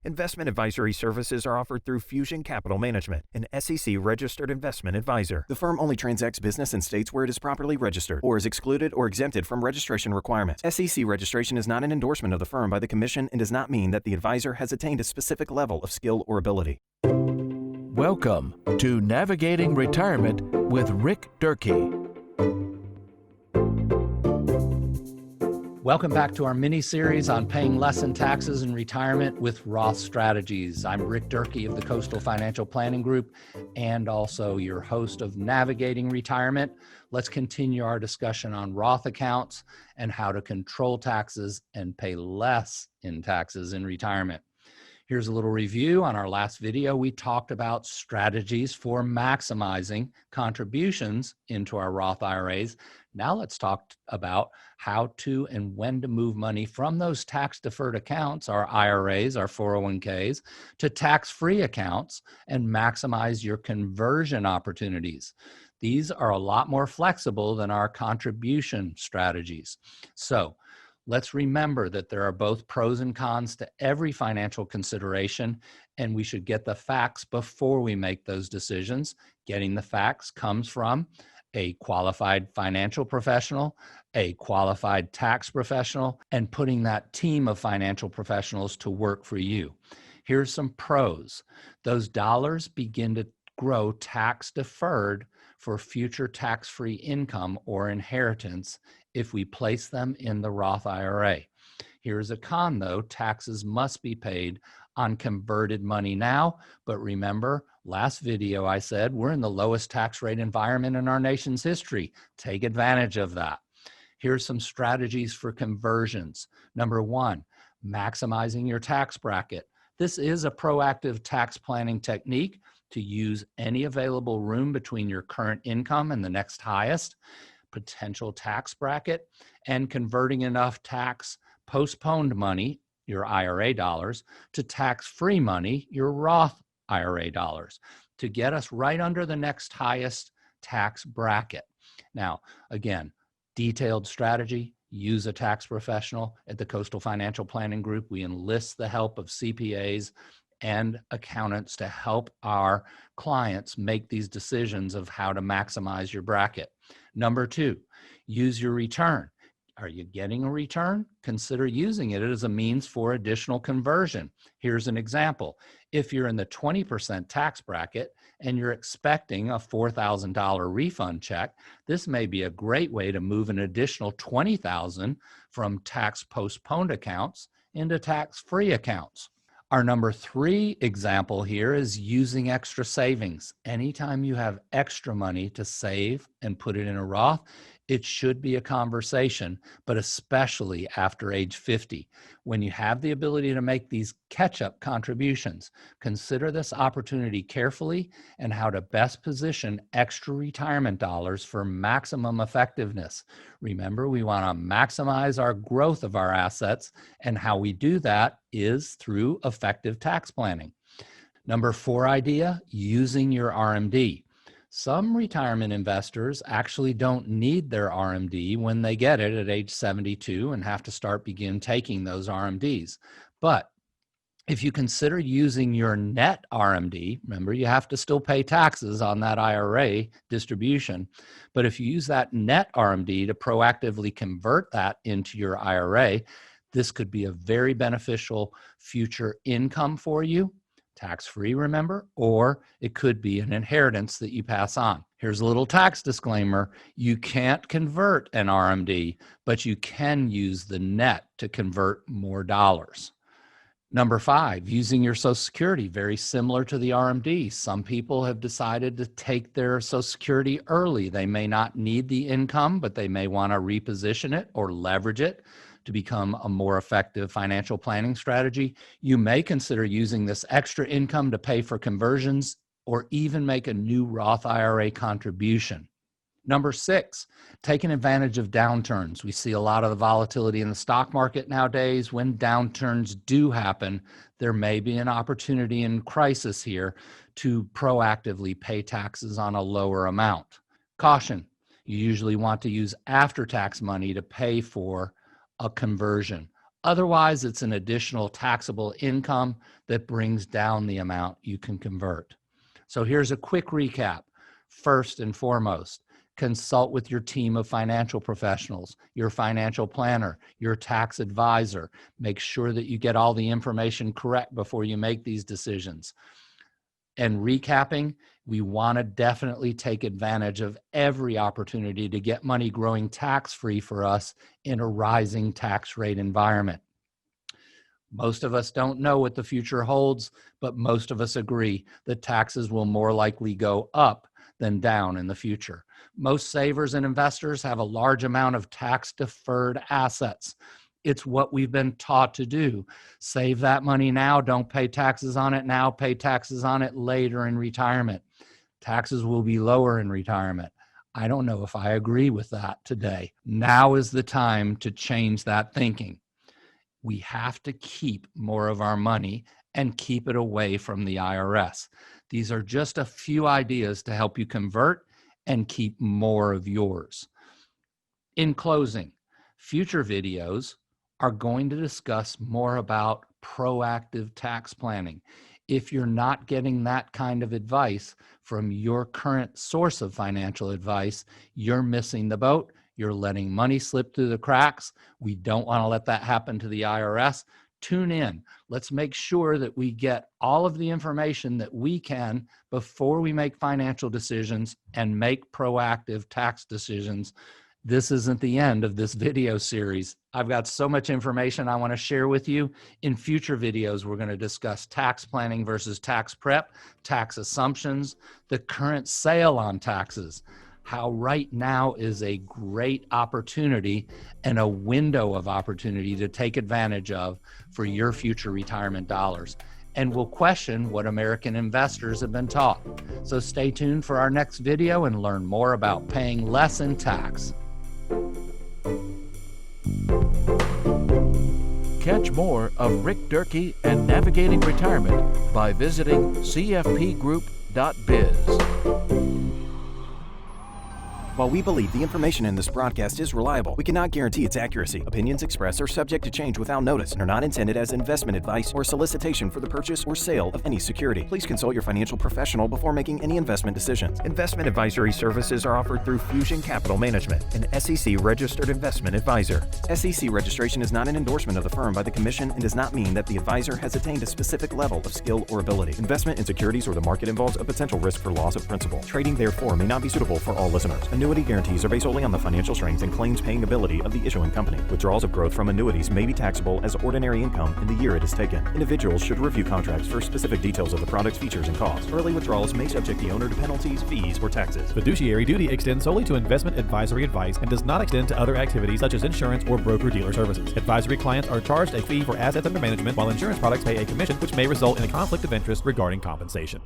Investment advisory services are offered through Fusion Capital Management, an SEC-registered investment advisor. The firm only transacts business in states where it is properly registered or is excluded or exempted from registration requirements. SEC registration is not an endorsement of the firm by the Commission and does not mean that the advisor has attained a specific level of skill or ability. Welcome to Navigating Retirement with Rick Durkee. Welcome back to our mini-series on paying less in taxes in retirement with Roth strategies. I'm Rick Durkee of the Coastal Financial Planning Group and also your host of Navigating Retirement. Let's continue our discussion on Roth accounts and how to control taxes and pay less in taxes in retirement. Here's a little review. On our last video, we talked about strategies for maximizing contributions into our Roth IRAs. Now let's talk about how to and when to move money from those tax-deferred accounts, our IRAs, our 401ks, to tax-free accounts and maximize your conversion opportunities. These are a lot more flexible than our contribution strategies. So let's remember that there are both pros and cons to every financial consideration, and we should get the facts before we make those decisions. Getting the facts comes from a qualified financial professional, a qualified tax professional, and putting that team of financial professionals to work for you. Here's some pros. Those dollars begin to grow tax deferred for future tax-free income or inheritance if we place them in the Roth IRA. Here's a con though, taxes must be paid on converted money now, but remember, last video I said we're in the lowest tax rate environment in our nation's history. Take advantage of that. Here's some strategies for conversions. Number one, maximizing your tax bracket. This is a proactive tax planning technique to use any available room between your current income and the next highest potential tax bracket and converting enough tax postponed money, your IRA dollars, to tax-free money, your Roth IRA dollars, to get us right under the next highest tax bracket. Now, again, detailed strategy, use a tax professional. At the Coastal Financial Planning Group, we enlist the help of CPAs and accountants to help our clients make these decisions of how to maximize your bracket. Number two, use your return. Are you getting a return? Consider using it as a means for additional conversion. Here's an example. If you're in the 20% tax bracket and you're expecting a $4,000 refund check, this may be a great way to move an additional $20,000 from tax postponed accounts into tax-free accounts. Our number three example here is using extra savings. Anytime you have extra money to save and put it in a Roth, it should be a conversation, but especially after age 50. When you have the ability to make these catch-up contributions, consider this opportunity carefully and how to best position extra retirement dollars for maximum effectiveness. Remember, we want to maximize our growth of our assets, and how we do that is through effective tax planning. Number four idea, using your RMD. Some retirement investors actually don't need their RMD when they get it at age 72 and have to begin taking those RMDs. But if you consider using your net RMD, remember you have to still pay taxes on that IRA distribution, but if you use that net RMD to proactively convert that into your IRA, this could be a very beneficial future income for you. Tax-free, remember, or it could be an inheritance that you pass on. Here's a little tax disclaimer. You can't convert an RMD, but you can use the net to convert more dollars. Number five, using your Social Security, very similar to the RMD. Some people have decided to take their Social Security early. They may not need the income, but they may want to reposition it or leverage it to become a more effective financial planning strategy. You may consider using this extra income to pay for conversions or even make a new Roth IRA contribution. Number six, taking advantage of downturns. We see a lot of the volatility in the stock market nowadays. When downturns do happen, there may be an opportunity in crisis here to proactively pay taxes on a lower amount. Caution, you usually want to use after-tax money to pay for a conversion. Otherwise, it's an additional taxable income that brings down the amount you can convert. So here's a quick recap. First and foremost, consult with your team of financial professionals, your financial planner, your tax advisor. Make sure that you get all the information correct before you make these decisions. And recapping, we want to definitely take advantage of every opportunity to get money growing tax-free for us in a rising tax rate environment. Most of us don't know what the future holds, but most of us agree that taxes will more likely go up than down in the future. Most savers and investors have a large amount of tax-deferred assets. It's what we've been taught to do. Save that money now, don't pay taxes on it now, pay taxes on it later in retirement. Taxes will be lower in retirement. I don't know if I agree with that today. Now is the time to change that thinking. We have to keep more of our money and keep it away from the IRS. These are just a few ideas to help you convert and keep more of yours. In closing, future videos are going to discuss more about proactive tax planning. If you're not getting that kind of advice from your current source of financial advice, you're missing the boat. You're letting money slip through the cracks. We don't want to let that happen to the IRS. Tune in. Let's make sure that we get all of the information that we can before we make financial decisions and make proactive tax decisions. This isn't the end of this video series. I've got so much information I want to share with you. In future videos, we're going to discuss tax planning versus tax prep, tax assumptions, the current sale on taxes, how right now is a great opportunity and a window of opportunity to take advantage of for your future retirement dollars. And we'll question what American investors have been taught. So stay tuned for our next video and learn more about paying less in tax. Catch more of Rick Durkee and Navigating Retirement by visiting cfpgroup.biz. While we believe the information in this broadcast is reliable, we cannot guarantee its accuracy. Opinions expressed are subject to change without notice and are not intended as investment advice or solicitation for the purchase or sale of any security. Please consult your financial professional before making any investment decisions. Investment advisory services are offered through Fusion Capital Management, an SEC-registered investment advisor. SEC registration is not an endorsement of the firm by the Commission and does not mean that the advisor has attained a specific level of skill or ability. Investment in securities or the market involves a potential risk for loss of principal. Trading, therefore, may not be suitable for all listeners. Annuity guarantees are based solely on the financial strength and claims paying ability of the issuing company. Withdrawals of growth from annuities may be taxable as ordinary income in the year it is taken. Individuals should review contracts for specific details of the product's features and costs. Early withdrawals may subject the owner to penalties, fees, or taxes. Fiduciary duty extends solely to investment advisory advice and does not extend to other activities such as insurance or broker-dealer services. Advisory clients are charged a fee for assets under management, while insurance products pay a commission, which may result in a conflict of interest regarding compensation.